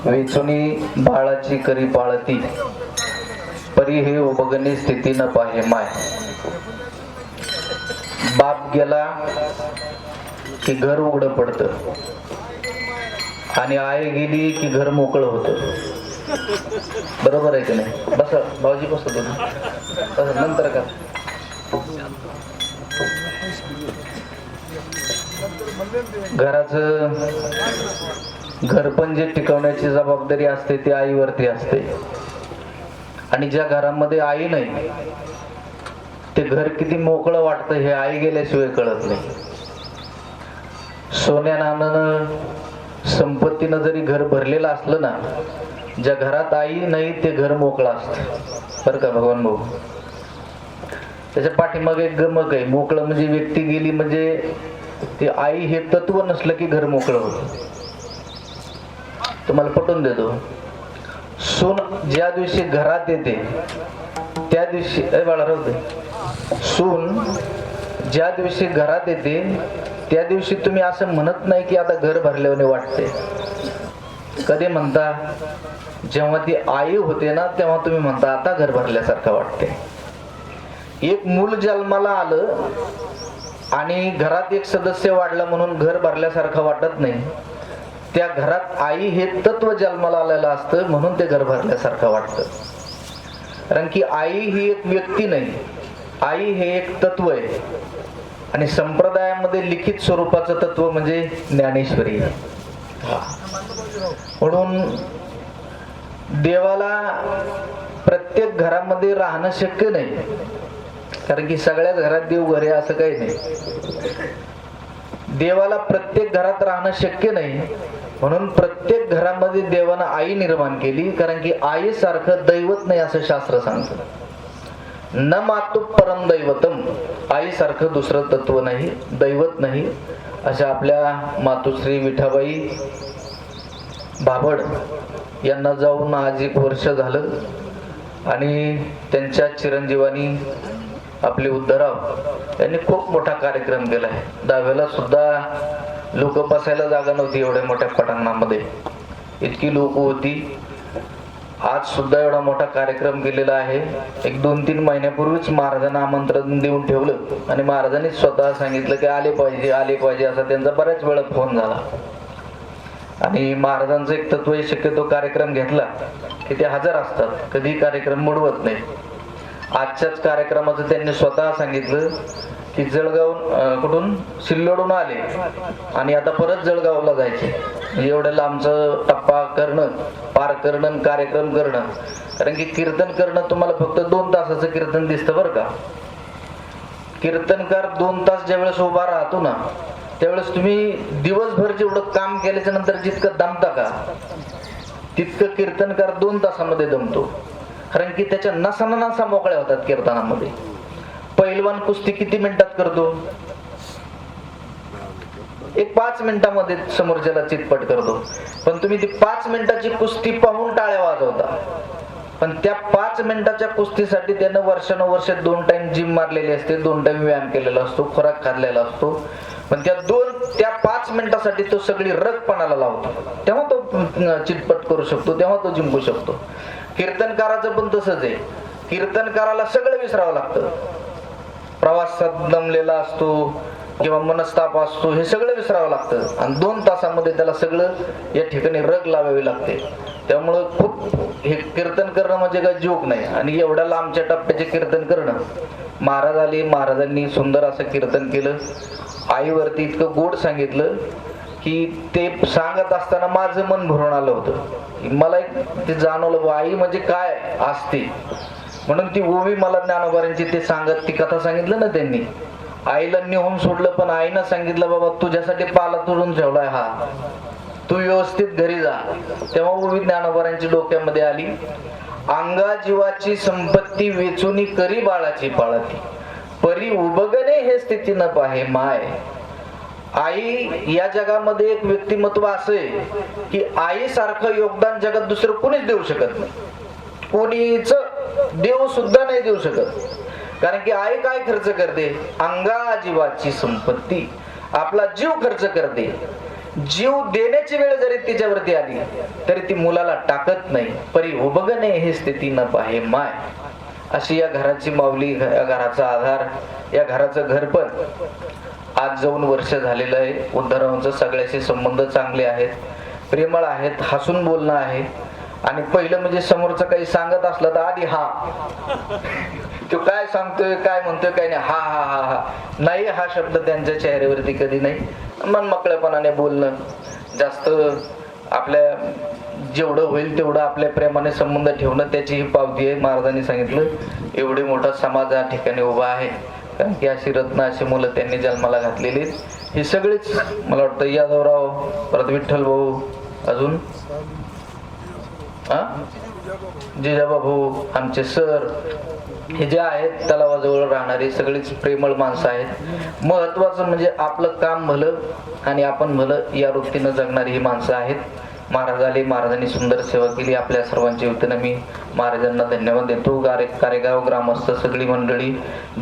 वेचुनी बाळाची करी पाळती परी हे उबगणी स्थिती न पाहे माय. बाप गेला की घर उघड पडत आणि आई गेली की घर मोकळं होत. बरोबर आहे की नाही? बस भाऊजी बस नंतर का घराचं घरपण जे टिकवण्याची जबाबदारी असते ती आईवरती असते. आणि ज्या घरामध्ये आई नाही ते घर किती मोकळं वाटतं हे आई गेल्याशिवाय कळत नाही. सोन्या नाण्यानं संपत्तीनं जरी घर भरलेलं असलं ना, ज्या घरात आई नाही ते घर मोकळं असतं. बरं का भगवान भाऊ? त्याच्या पाठीमागे एक गमक आहे. मोकळं म्हणजे व्यक्ती गेली म्हणजे ते आई हे तत्व नसलं की घर मोकळं होतं. तुम्हाला पटवून देतो. सून ज्या दिवशी घरात येते त्या दिवशी बाळाराव सून ज्या दिवशी घरात येते त्या दिवशी तुम्ही असं म्हणत नाही की आता घर भरल्याने वाटते. कधी म्हणता? जेव्हा ती आई होते ना तेव्हा तुम्ही म्हणता आता घर भरल्यासारखं वाटते. एक मूल जन्माला आलं आणि घरात एक सदस्य वाढला म्हणून घर भरल्यासारखं वाटत नाही. त्या घरात आई हे तत्व जन्माला आलेलं असतं म्हणून ते घर भरल्यासारखं वाटतं. कारण की आई ही एक व्यक्ती नाही, आई हे एक तत्व आहे. आणि संप्रदायामध्ये लिखित स्वरूपाचं तत्व म्हणजे ज्ञानेश्वरी. म्हणून देवाला प्रत्येक घरामध्ये राहणं शक्य नाही. कारण की सगळ्याच घरात देव घरे असं काही नाही. देवाला प्रत्येक घरात राहणं शक्य नाही. म्हणून प्रत्येक घरामध्ये देवानं आई निर्माण केली. कारण की आई सारखं दैवत नाही असं शास्त्र सांगतं. न मातु परम दैवतम, आई सारखं दुसरं तत्व नाही, दैवत नाही. अशा आपल्या मातुश्री विठाबाई भाबड यांना जाऊन आज 1 वर्ष झालं. आणि त्यांच्या चिरंजीवानी आपले उद्धवराव यांनी खूप मोठा कार्यक्रम केलाय. 10व्याला सुद्धा लोक बसायला जागा नव्हती एवढ्या मोठ्या पटांगणामध्ये, इतकी लोक होती. आज सुद्धा एवढा मोठा कार्यक्रम केलेला आहे. एक 2-3 महिन्यापूर्वीच महाराजांना आमंत्रण देऊन ठेवलं आणि महाराजांनी स्वतः सांगितलं की आले पाहिजे आले पाहिजे असा त्यांचा बऱ्याच वेळा फोन झाला. आणि महाराजांचं एक तत्व आहे, शक्यतो कार्यक्रम घेतला की ते हजर असतात, कधी कार्यक्रम मोडवत नाही. आजच्याच कार्यक्रमाचं त्यांनी स्वतः सांगितलं की जळगाव कुठून सिल्लोडून आले आणि आता परत जळगावला जायचे. एवढं लांबचं टप्पा करणं, पार करणं, कार्यक्रम करणं. कारण की कीर्तन करणं तुम्हाला फक्त 2 तासाचं कीर्तन दिसतं बरं का. कीर्तनकार 2 तास ज्यावेळेस उभा राहतो ना त्यावेळेस तुम्ही दिवसभर जेवढं काम केल्याच्या नंतर जितकं दमता का तितकं कीर्तनकार 2 तासामध्ये दमतो. कारण की त्याच्या नसा मोकळ्या होतात कीर्तनामध्ये. पहिलवान कुस्ती किती मिनिटात करतो? एक 5 मिनिटामध्ये समोरच्याला चितपट करतो. पण तुम्ही ती 5 मिनिटाची कुस्ती पाहून टाळ्या वाजवता. पण त्या 5 मिनिटाच्या कुस्तीसाठी त्यानं वर्षानुवर्ष 2 टाइम जिम मारलेली असते, 2 टाइम व्यायाम केलेला असतो, खुराक खाल्लेला असतो. पण त्या 5 मिनिटासाठी तो सगळी रगपणाला लावतो. तेव्हा तो चितपट करू शकतो, तेव्हा तो जिंकू शकतो. कीर्तनकाराचं पण तसंच आहे. कीर्तनकाराला सगळं विसरावं लागतं. प्रवासात दमलेला असतो किंवा मनस्ताप असतो, हे सगळं विसरावं लागतं. आणि 2 तासामध्ये त्याला सगळं या ठिकाणी रग लावावी लागते. त्यामुळं खूप हे कीर्तन करणं म्हणजे काय जोक नाही. आणि एवढ्या लांबच्या टप्प्याचे कीर्तन करणं. महाराज आले, महाराजांनी सुंदर असं कीर्तन केलं. आईवरती इतकं गोड सांगितलं की ते सांगत असताना माझं मन भरून आलं होतं. मला ते जाणवलं आई म्हणजे काय असते. म्हणून ती ओवी मला ज्ञानोबारांची ते सांगत ती कथा सांगितलं ना त्यांनी. आईला नेहून सोडलं पण आईनं सांगितलं बाबा तुझ्यासाठी पाला तुडून ठेवलाय हा, तू व्यवस्थित घरी जा. तेव्हा ओवी ज्ञानोबारांची डोक्यामध्ये आली. अंगा जीवाची संपत्ती वेचुनी करी बाळाची पाळती परी उबगणे हे स्थिती न पाहे माय. आई या जगामध्ये एक व्यक्तिमत्व असं आहे की आई सारखं योगदान जगात दुसरं कोणीच देऊ शकत नाही. कोणीच देव सुद्धा नाही देऊ शकत. कारण की आई काय खर्च करते? अंगा जीवाची संपत्ती, आपला जीव खर्च करते. जीव देण्याची वेळ जरी तिच्यावरती आली तरी ती मुलाला टाकत नाही. परी उबगणे हे स्थिती न पाहे माय. अशी या घराची माऊली, या घराचा आधार, या घराचं घर पण आज जाऊन वर्ष झालेलं आहे. उद्धवरावांचं सगळ्याशी संबंध चांगले आहेत, प्रेमळ आहेत, हसून बोलणं आहे. आणि पहिलं म्हणजे समोरचं काही सांगत असलं तर आधी हा, तो काय सांगतोय, काय म्हणतोय, काय नाही, हा हा हा हा नाही, हा शब्द त्यांच्या चेहऱ्यावरती कधी नाही. मन मोकळेपणाने बोलणं, जास्त आपल्या जेवढं होईल तेवढं आपल्या प्रेमाने संबंध ठेवणं, त्याची ही पावती आहे. महाराजांनी सांगितलं एवढे मोठा समाज या ठिकाणी उभा आहे, कारण की अशी रत्न, अशी मुलं त्यांनी जन्माला घातलेली. ही सगळीच मला वाटतं यादवराव, परत विठ्ठल भाऊ, अजून जिजाबा भाऊ, आमचे सर, हे जे आहेत तलावाजवळ राहणारी सगळीच प्रेमळ माणसं आहेत. महत्वाचं म्हणजे आपलं काम भलं आणि आपण भलं या वृत्तीनं जगणारी ही माणसं आहेत. महाराज आले, महाराजांनी सुंदर सेवा केली. आपल्या सर्वांच्या वतीनं मी महाराजांना धन्यवाद देतो. कारेगाव ग्रामस्थ सगळी मंडळी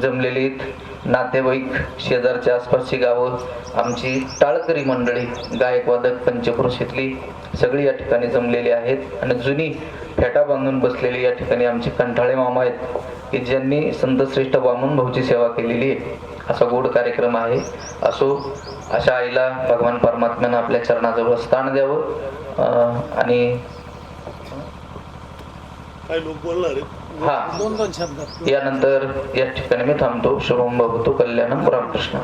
जमलेली आहेत, नातेवाईक, शेजारच्या आसपासची गावं, आमची टाळकरी मंडळी, गायक वादक पंचक्रोशीतली सगळी या ठिकाणी जमलेली आहेत. आणि जुनी फेटा बांधून बसलेली या ठिकाणी आमचे कंठाळे मामा आहेत की ज्यांनी संतश्रेष्ठ वामन भाऊची सेवा केलेली आहे. असा गोड कार्यक्रम आहे. असो, अशा आईला भगवान परमात्म्यानं आपल्या चरणाजवळ स्थान द्यावं. आणि हा, यानंतर या ठिकाणी मी थांबतो. शुभम भवतु कल्याणम रामकृष्ण.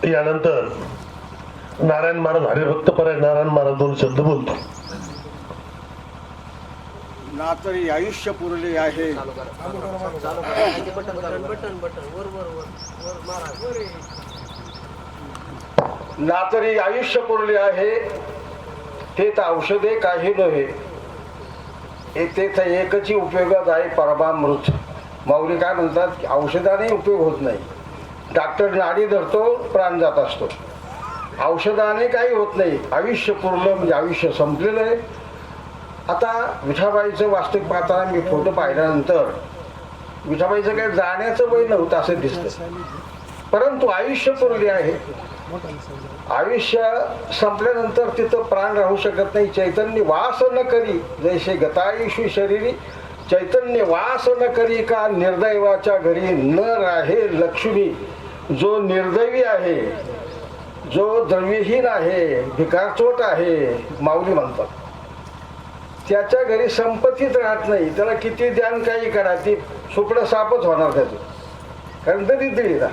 यानंतर नारायण महाराज, हरिभक्त परायण नारायण महाराज दोन शब्द बोलतो. ना तरी आयुष्य पुरले आहे, ना तरी आयुष्य पुरले आहे, तेच औषधे काही नव्हे, तेच एकची उपयोगात आहे परमामृत. माऊली काय म्हणतात की औषधाने उपयोग होत नाही. डॉक्टर नाडी धरतो, प्राण जात असतो. औषधाने काही होत नाही. आयुष्य पुरलं म्हणजे आयुष्य संपलेलं आहे. आता विठाबाईचं वास्तविक पाहताना मी फोटो पाहिल्यानंतर विठाबाईचं काही जाण्याचं वय नव्हतं असं दिसतं, परंतु आयुष्य पुरले आहे. आयुष्य संपल्यानंतर तिथं प्राण राहू शकत नाही. चैतन्य वास न करी जैसे गतायुषी शरीरी, चैतन्य वास न करी का निर्दैवाच्या घरी न राहे लक्ष्मी. जो निर्दैवी आहे, जो द्रव्यहीन आहे, भिकारचोट आहे, माऊली म्हणतात, त्याच्या घरी संपत्तीच राहत नाही. त्याला किती ध्यान काही करा, ती सुकडं सापच होणार त्याचं, कारण दरिद्री ना,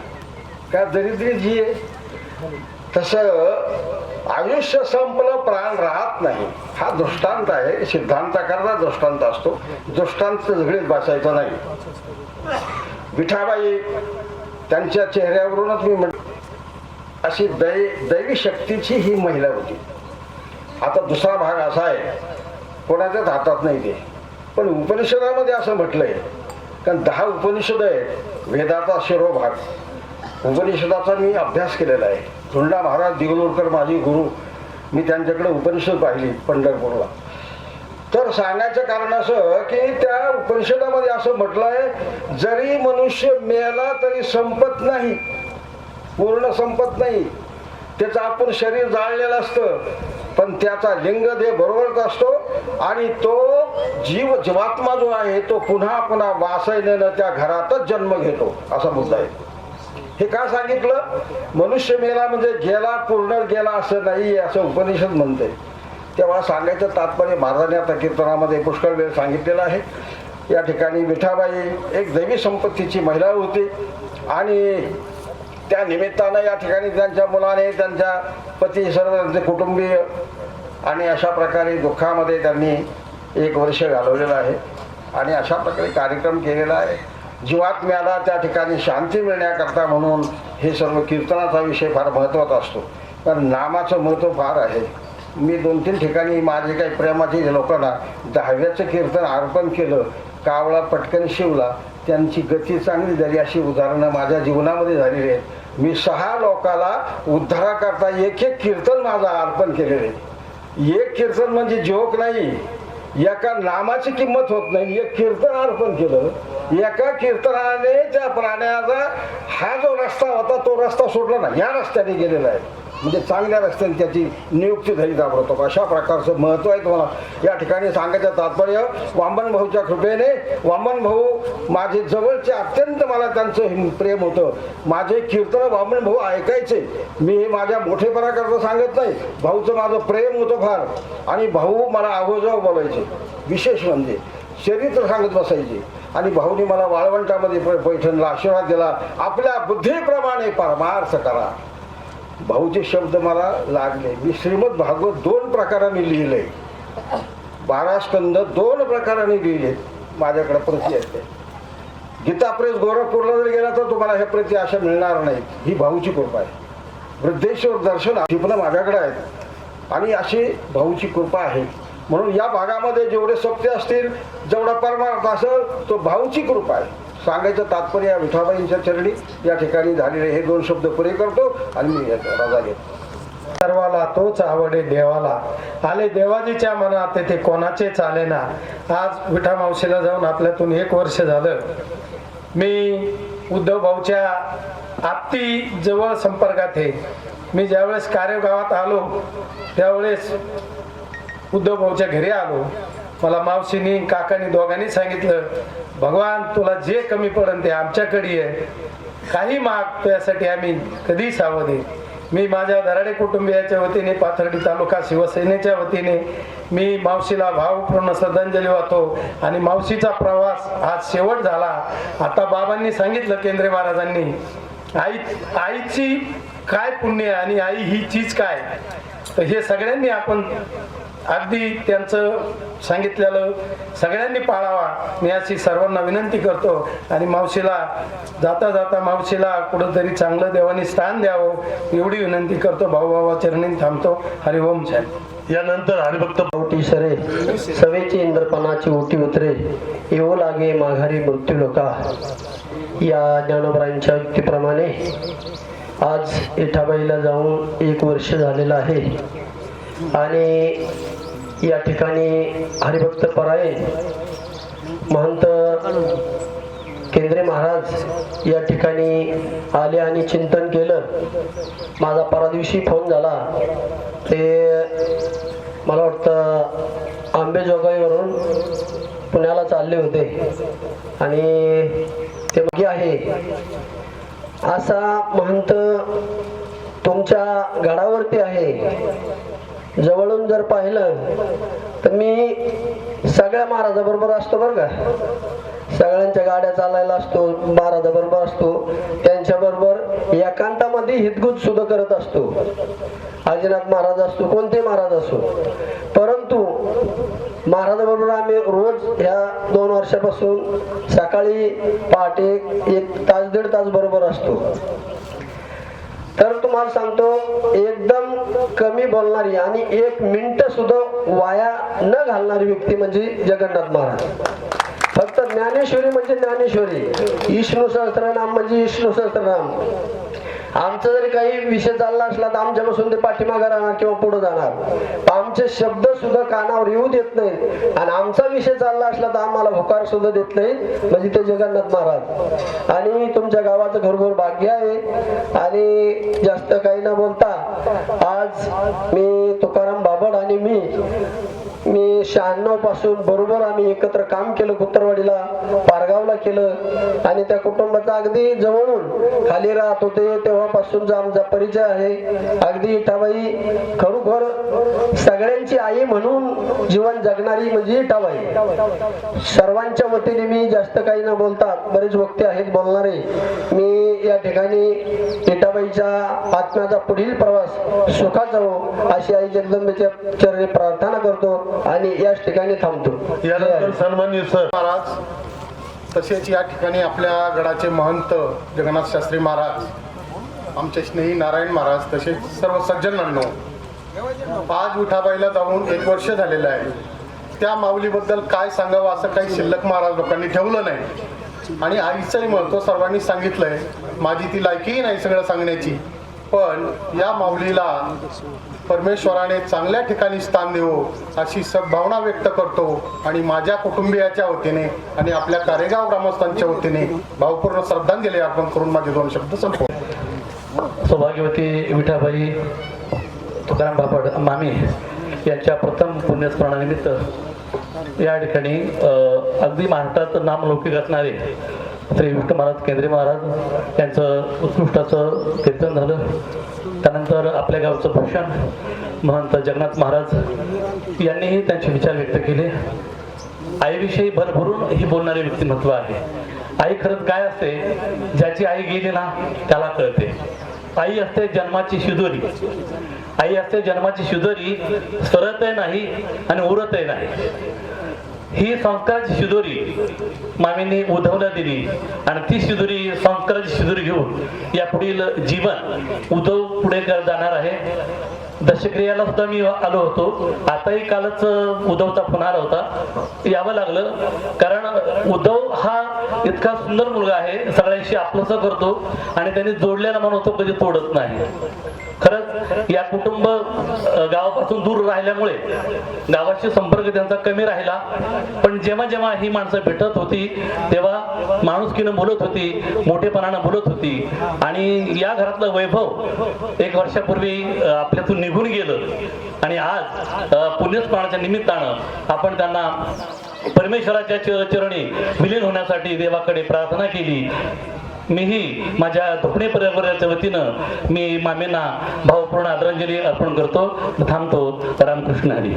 का दरिद्री जी आहे. तसं आयुष्य संपलं, प्राण राहत नाही. हा दृष्टांत आहे. सिद्धांताकरता दृष्टांत असतो, दृष्टांत झगडीत बसायचा नाही. विठाबाई, त्यांच्या चेहऱ्यावरूनच मी अशी दैवी शक्तीची ही महिला होती. आता दुसरा भाग असा आहे, कोणाच्याच हातात नाही ते, पण उपनिषदामध्ये असं म्हटलंय, कारण 10 उपनिषद आहेत. वेदाचा शिरोभाग उपनिषदाचा मी अभ्यास केलेला आहे. धुंडा महाराज दिगलूरकर माझी गुरु, मी त्यांच्याकडे उपनिषद पाहिली पंढरपूरला. तर सांगायचं कारण असं की त्या उपनिषदामध्ये असं म्हटलंय, जरी मनुष्य मेला तरी संपत नाही, पूर्ण संपत नाही. त्याचं आपण शरीर जाळलेलं असतं, पण त्याचा लिंगदेह बरोबरच असतो. आणि तो जीवात्मा जो आहे तो पुन्हा पुन्हा वासनेनं त्या घरातच जन्म घेतो, असा मुद्दा आहे. हे का सांगितलं? मनुष्य मेला म्हणजे गेला, पूर्ण गेला असं नाही, असं उपनिषद म्हणते. तेव्हा सांगायचं तात्पर्य महाराजांनी आता कीर्तनामध्ये पुष्कळ वेळ सांगितलेला आहे. या ठिकाणी विठाबाई एक दैवी संपत्तीची महिला होती आणि त्या निमित्तानं या ठिकाणी त्यांच्या मुलाने, त्यांच्या पती, सर्व त्यांचे कुटुंबीय आणि अशा प्रकारे दुःखामध्ये त्यांनी 1 वर्ष घालवलेलं आहे. आणि अशा प्रकारे कार्यक्रम केलेला आहे. जीवात्म्याला त्या ठिकाणी शांती मिळण्याकरता म्हणून हे सर्व कीर्तनाचा विषय फार महत्त्वाचा असतो, कारण नामाचं महत्त्व फार आहे. मी 2-3 ठिकाणी माझे काही प्रेमाचे लोकांना 10व्याचं कीर्तन अर्पण केलं, कावळा पटकन शिवला, त्यांची गती चांगली झाली, अशी उदाहरणं माझ्या जीवनामध्ये झालेली आहेत. मी 6 लोकाला उद्धाराकरता 1-1 कीर्तन माझं अर्पण केलेलं आहे. 1 कीर्तन म्हणजे जोक नाही, एका नामाची किंमत होत नाही. 1 कीर्तन अर्पण केलं, एका कीर्तनाने त्या प्राण्याचा हा जो रस्ता होता तो रस्ता सोडला ना, या रस्त्याने गेलेला आहे. म्हणजे चांगल्या रस्त्याने त्याची नियुक्ती झाली ताबडतोब. अशा प्रकारचं महत्त्व आहे तुम्हाला या ठिकाणी सांगायचं तात्पर्य. वामन भाऊच्या कृपेने वामन भाऊ माझे जवळचे, अत्यंत मला त्यांचं प्रेम होतं. माझे कीर्तन वामन भाऊ ऐकायचे. मी हे माझ्या मोठेपणाकरता सांगत नाही, भाऊचं माझं प्रेम होतं फार. आणि भाऊ मला अगोजाव बोलायचे. विशेष म्हणजे चरित्र सांगत बसायचे. आणि भाऊनी मला वाळवंटामध्ये पैठणला आशीर्वाद दिला, आपल्या बुद्धीप्रमाणे परमार्थ करा. भाऊचे शब्द मला लागले. मी श्रीमद भागवत 2 प्रकाराने लिहिले, 12 स्कंद 2 प्रकाराने लिहिले. माझ्याकडे प्रती आहेत. गीता प्रेस गोरखपूरला जर गेला तर तुम्हाला ह्या प्रती अशा मिळणार नाहीत. ही भाऊची कृपा आहे. वृद्धेश्वर दर्शन टिपणं माझ्याकडे आहेत आणि अशी भाऊची कृपा आहे. म्हणून या भागामध्ये जेवढे सत्य असतील, जेवढा परमार्थ असेल, तो भाऊची कृपा आहे. सांगायचं तात्पर्य या विठाबाईंच्या चरणी या ठिकाणी झालेले हे 2 शब्द पुरे करतो आणि मी रजा घेतो. सर्वाला तोच आवडे देवाला, आले देवाजीच्या मनात ते कोणाचे चालेना. आज विठा मावशीला जाऊन आपल्यातून 1 वर्ष झालं. मी उद्धव भाऊच्या अति जवळ संपर्कात आहे. मी ज्यावेळेस कार्यगावात आलो त्यावेळेस उद्धव भाऊच्या घरी आलो. मला मावशीनी काकानी दोघांनी सांगितलं, भगवान तुला जे कमी पडेल ते आमच्याकडे आहे, काही माग त्यासाठी आम्ही कधी सावध आहे. मी माझ्या दराडे कुटुंबियाच्या वतीने, पाथर्डी तालुका शिवसेनेच्या वतीने मी मावशीला भावपूर्ण श्रद्धांजली वाहतो. आणि मावशीचा प्रवास आज शेवट झाला. आता बाबांनी सांगितलं, केंद्रे महाराजांनी, आईची काय पुण्य आणि आई ही चीज काय, तर हे सगळ्यांनी आपण अगदी त्यांचं सांगितलेलं सगळ्यांनी पाळावा. मी अशी सर्वांना विनंती करतो. आणि मावशीला जाता जाता मावशीला कुठंतरी चांगलं देवानी स्थान द्यावं एवढी विनंती करतो. भाऊबाबा चरणी थांबतो. हरिओम साहेब. यानंतर हरिभक्त ओटी सरे सवेची इंद्रपणाची ओटी उतरे, येऊ लागे माघारी मृत्यू लोका. या ज्ञानोबरांच्या युक्तीप्रमाणे आज विठाबाईला जाऊन 1 वर्ष झालेलं आहे. आणि या ठिकाणी हरिभक्त परायण महंत केंद्रे महाराज या ठिकाणी आले आणि चिंतन केलं. माझा परदिवशी फोन झाला. ते मला वाटतं आंबेजोगाईवरून पुण्याला चालले होते आणि ते बघी आहे असा महंत तुमच्या गडावरती आहे. जवळून जर पाहिलं तर मी सगळ्या महाराजाबरोबर असतो बरं का. सगळ्यांच्या गाड्या चालायला असतो, महाराजाबरोबर असतो, त्यांच्याबरोबर एकांतामध्ये हितगुज सुद्धा करत असतो. आजीनाथ महाराज असतो, कोणते महाराज असो, परंतु महाराजाबरोबर आम्ही रोज ह्या 2 वर्षापासून सकाळी पहाटे 1 तास 1.5 तास बरोबर असतो. तर तुम्हाला सांगतो, एकदम कमी बोलणारी आणि 1 मिनिट सुद्धा वाया न घालणारी व्यक्ती म्हणजे जगन्नाथ महाराज. फक्त ज्ञानेश्वरी म्हणजे ज्ञानेश्वरी, विष्णू सहस्त्रनाम म्हणजे विष्णू सहस्त्रनाम. आमचा जरी काही विषय चालला असला तर आमच्यापासून ते पाठीमागे राहणार किंवा पुढे जाणार. आमचे शब्द सुद्धा कानावर येऊ देत नाहीत. आणि आमचा विषय चालला असला तर आम्हाला होकार सुद्धा देत नाहीत, म्हणजे ते जगन्नाथ महाराज. आणि तुमच्या गावाचं घरघर भाग्य आहे. आणि जास्त काही न बोलता आज मी तुकाराम बाबड आणि मी 96 पासून बरोबर आम्ही एकत्र काम केलं. कुत्रवाडीला, पारगावला केलं. आणि त्या कुटुंबाचा अगदी जवळून खाली राहत होते तेव्हापासूनचा आमचा परिचय आहे. अगदी विठाबाई खरोखर सगळ्यांची आई म्हणून जीवन जगणारी म्हणजे विठाबाई. सर्वांच्या वतीने मी जास्त काही न बोलता, बरेच वक्ते आहेत बोलणारे, मी या ठिकाणी विठाबाईच्या आत्म्याचा पुढील प्रवास सुखाचा हो अशी आई जगदंबेच्या चरणी प्रार्थना करतो आणि याच ठिकाणी थांबतो. यानंतर सन्माननीय सर महाराज, तसेच या ठिकाणी आपल्या गडाचे महंत जगन्नाथ शास्त्री महाराज, आमचे स्नेही नारायण महाराज, तसेच सर्व सज्जनांनो, आज विठाबाईला जाऊन 1 वर्ष झालेलं आहे. त्या माऊलीबद्दल काय सांगावं असं काही शिल्लक महाराज लोकांनी ठेवलं नाही. आणि आईचंही महत्त्व सर्वांनी सांगितलंय. माझी ती लायकीही नाही सगळं सांगण्याची, पण या माऊलीला परमेश्वराने चांगल्या ठिकाणी स्थान देवो अशी सद्भावना व्यक्त करतो. आणि माझ्या कुटुंबियाच्या वतीने आणि आपल्या कारेगाव ग्रामस्थांच्या वतीने भावपूर्ण श्रद्धांजली अर्पण करून माझे 2 शब्द संपवतो. सौभाग्यवती विठाबाई तुकाराम बापड मामी यांच्या प्रथम पुण्यस्मरणानिमित्त या ठिकाणी अगदी महाराष्ट्रात नामलौकिक असणारे श्री विष्णू महाराज केंद्रे महाराज यांचं उत्कृष्टाचं कीर्तन झालं. त्यानंतर आपल्या गावचं भूषण महंत जगन्नाथ महाराज यांनीही त्यांचे विचार व्यक्त केले. आईविषयी भरभरून ही बोलणारे व्यक्तिमत्व आहे. आई खरंच काय असते, ज्याची आई गेली ना त्याला कळते. आई असते जन्माची शिदोरी. आई असते जन्माची शिदोरी, सरतही नाही आणि उरतही नाही. ही संस्काराची शिदोरी मामींनी उद्धवला दिली आणि ती शिदोरी, संस्काराची शिदोरी घेऊन या पुढील जीवन उद्धव पुढे जाणार आहे. दशक्रियाला सुद्धा मी आलो होतो. आताही कालच उद्धवचा फोन आला होता, यावं लागलं. कारण उद्धव हा इतका सुंदर मुलगा आहे, सगळ्यांशी आपलंसं करतो आणि त्यांनी जोडलेला मन होतो, कधी तोडत नाही. खरंच या कुटुंब गावापासून दूर राहिल्यामुळे गावाशी संपर्क त्यांचा कमी राहिला. पण जेव्हा जेव्हा ही माणसं भेटत होती तेव्हा माणुसकीनं बोलत होती, मोठेपणानं बोलत होती. आणि या घरातलं वैभव 1 वर्षापूर्वी आपल्यातून निघून गेलं आणि आज पुण्यस्मरणाच्या निमित्तानं आपण त्यांना परमेश्वराच्या चरणी विलीन होण्यासाठी देवाकडे प्रार्थना केली. मीही माझ्या धोपणे परिवाराच्या वतीनं मी मामींना भावपूर्ण आदरांजली अर्पण करतो. थांबतो. रामकृष्ण हरी.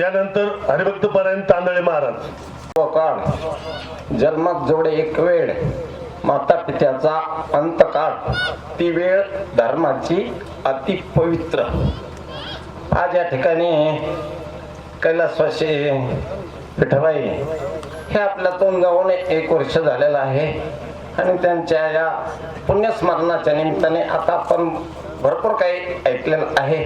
यानंतर हरिभक्त परायण तांदळे महाराज. काळ जन्मात जेवढे एक वेळ, माता पित्याचा अंतकाळ, ती वेळ धर्माची अति पवित्र. आज या ठिकाणी कैलासवासी विठबाई हे आपल्यातून जाऊन 1 वर्ष झालेलं आहे आणि त्यांच्या या पुण्यस्मरणाच्या निमित्ताने आता आपण भरपूर काही ऐकलेलं आहे.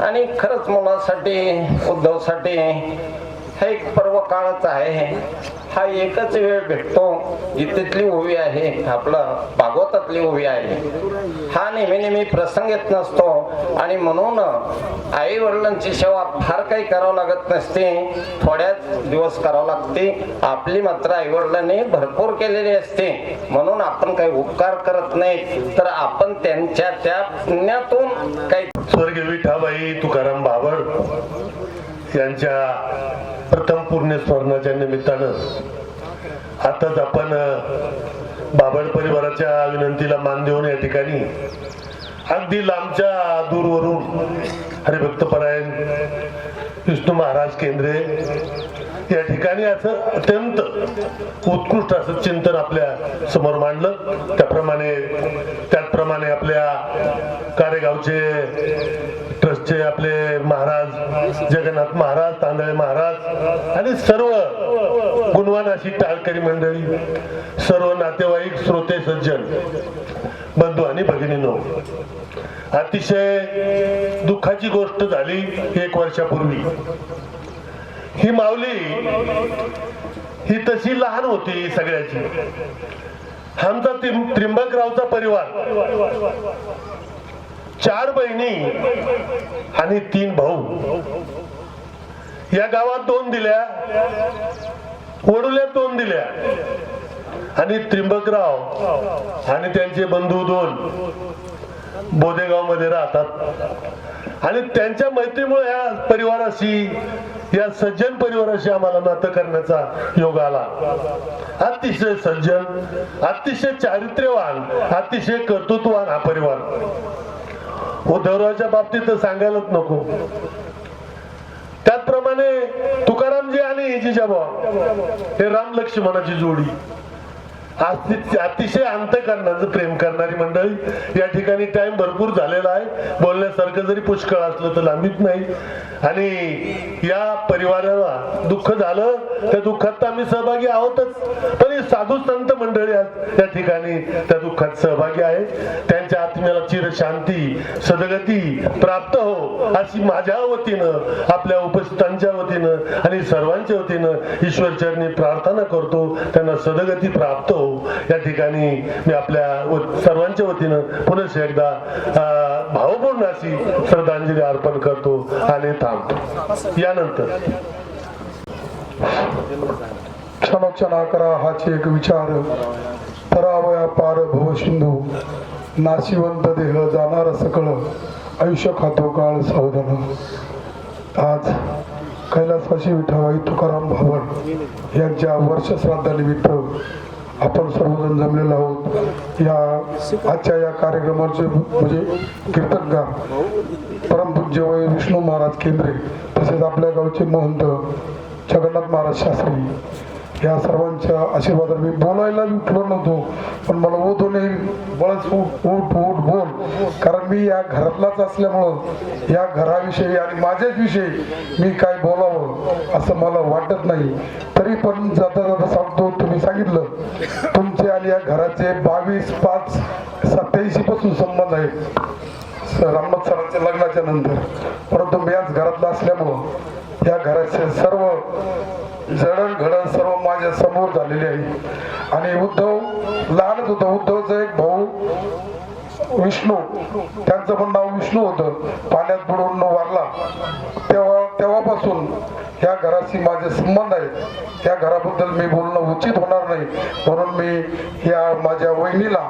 आणि खरंच मुलासाठी, उद्धवसाठी हा एक पर्व काळच आहे. हा एकच वेळ भेटतो, गीतेतली ओवी आहे, आपलं भागवतातली ओवी आहे. हा नेहमी नेहमी प्रसंग येत नसतो आणि म्हणून आई वडिलांची सेवा फार काही करावं लागत नसते, थोड्याच दिवस करावं लागते. आपली मात्र आई वडिलांनी भरपूर केलेली असते, म्हणून आपण काही उपकार करत नाही, तर आपण त्यांच्या त्या पुण्यातून काही. स्वर्गीय विठाबाई तुकाराम बापड यांच्या प्रथम पुण्यस्मरणाच्या निमित्तानं आताच आपण बाबड परिवाराच्या विनंतीला मान देऊन या ठिकाणी अगदी लांबच्या दूरवरून हरिभक्त परायण विष्णू महाराज केंद्रे या ठिकाणी असं अत्यंत उत्कृष्ट असं चिंतन आपल्या समोर मांडलं. त्याचप्रमाणे आपल्या कारेगावचे ट्रस्टचे आपले महाराज जगन्नाथ महाराज, तांदळे महाराज आणि सर्व गुणवान अशी टाळकरी मंडळी, सर्व नातेवाईक, श्रोते, सज्जन, बंधू आणि भगिनींनो, अतिशय दुःखाची गोष्ट झाली 1 वर्षापूर्वी. ही माऊली ही तशी लहान होती सगळ्याची. आमचा त्रिंबकरावचा परिवार 4 बहिणी आणि 3 भाऊ. या गावात 2 दिल्या, वडुल्यात 2 दिल्या आणि त्रिंबकराव आणि त्यांचे बंधू 2 बोदेगाव मध्ये राहतात. आणि त्यांच्या मैत्रीमुळे या परिवाराशी, या सज्जन परिवाराशी आम्हाला नातं करण्याचा योग आला. अतिशय सज्जन, अतिशय चारित्र्यवान, अतिशय कर्तृत्ववान हा परिवार. उद्धवरावच्या बाबतीत तर सांगायलाच नको. त्याचप्रमाणे तुकारामजी आणि जिजाबा हे राम लक्ष्मणाची जोडी. अतिशय अंतःकरणाचं प्रेम करणारी मंडळी. या ठिकाणी टाइम भरपूर झालेला आहे, बोलण्यासारखं जरी पुष्कळ असलं तर लांबीत नाही. आणि या परिवाराला दुःख झालं, त्या दुःखात आम्ही सहभागी आहोतच, पण ही साधू संत मंडळी या ठिकाणी त्या दुःखात सहभागी आहेत. त्यांच्या आत्म्याला चिरशांती, सद्गती प्राप्त हो अशी माझ्या वतीनं, आपल्या उपस्थितांच्या वतीनं आणि सर्वांच्या वतीनं ईश्वर चरणी प्रार्थना करतो. त्यांना सद्गती प्राप्त हो या ठिकाणी मी आपल्या सर्वांच्या वतीनं पुन्हा एकदा भावपूर्ण अशी श्रद्धांजली अर्पण करतो आणि थांबतो. यानंतर क्षणोक्षणा करा हाची एक विचार, परावया पार भव सिंधू, नाशिवंत देह जाणार सकळ, आयुष्य खातो काळ सावधान. आज कैलासवासी विठाबाई तुकाराम भाबड यांच्या वर्षश्राद्धानिमित्त आपण सर्वजण जमलेलो आहोत. या आजच्या या कार्यक्रमाचे म्हणजे कीर्तनकार परमपूज्य वय विष्णू महाराज केंद्रे, तसेच आपल्या गावचे महंत जगन्नाथ महाराज शास्त्री, या सर्वांच्या आशीर्वादाने मी बोलायला उठलो नव्हतो, पण मला ओढून बळच उठ उठ उठ बोल, कारण मी या घरातलाच असल्यामुळं या घराविषयी आणि माझ्याच विषयी मी काय बोलावं असं मला वाटत नाही. तरी पण जाता जाता सांगतो, तुम्ही सांगितलं तुमचे आणि या घराचे 22/5/87 पासून संबंध आहेत रामनाथ सरांच्या लग्नाच्या नंतर, परंतु मी याच घरातला असल्यामुळं या घराचे सर्व जडणघडण सर्व माझ्या समोर झालेली आहे. आणि उद्धव लहानच होता, उद्धवचा एक भाऊ विष्णू, त्यांचं पण नाव विष्णू होतं, पाण्यात बुडून वारला. तेव्हापासून या घराशी माझे संबंध आहेत. त्या घराबद्दल मी बोलणं उचित होणार नाही, म्हणून मी या माझ्या वहिनीला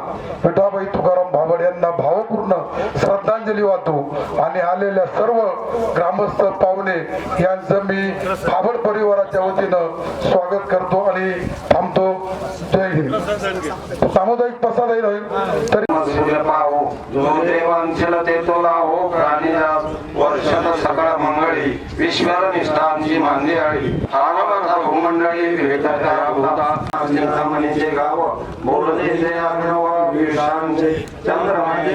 विठाबाई तुकाराम भाबड यांना भावपूर्ण श्रद्धांजली वाहतो आणि आलेल्या सर्व ग्रामस्थ पाहुणे यांचं मी भाबड परिवाराच्या वतीनं स्वागत करतो आणि थांबतो. जय हिंद. सामुदायिक प्रसाद आहे तरी जो देवांचल ते तो लाहो प्राणिनाश वर्षन सकळ मंगळी विश्वर निष्ठांची मांदियाळी आगमता भूमंडळी भेटता भूता चिंतामणीचे गाव बोलते ते अग्नव विषांचे चंद्रमाचे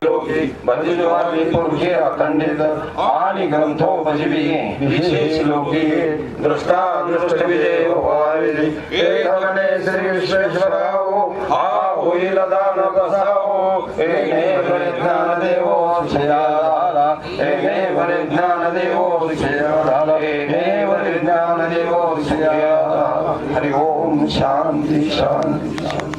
लोकी बदिजवारी पुरखे अखंडित आणि ग्रंथोपजीवी विशेष लोकी दृष्टा दृष्ट विजय व्हावे एक गणे श्री विश्वेश्वराओ हा होईल दान कसाओ एक ज्ञान देवो श्रेयाला एक ज्ञान देवो श्रेयाला एक ज्ञान देवो श्रेयाला. हरि ओम शांती शांती.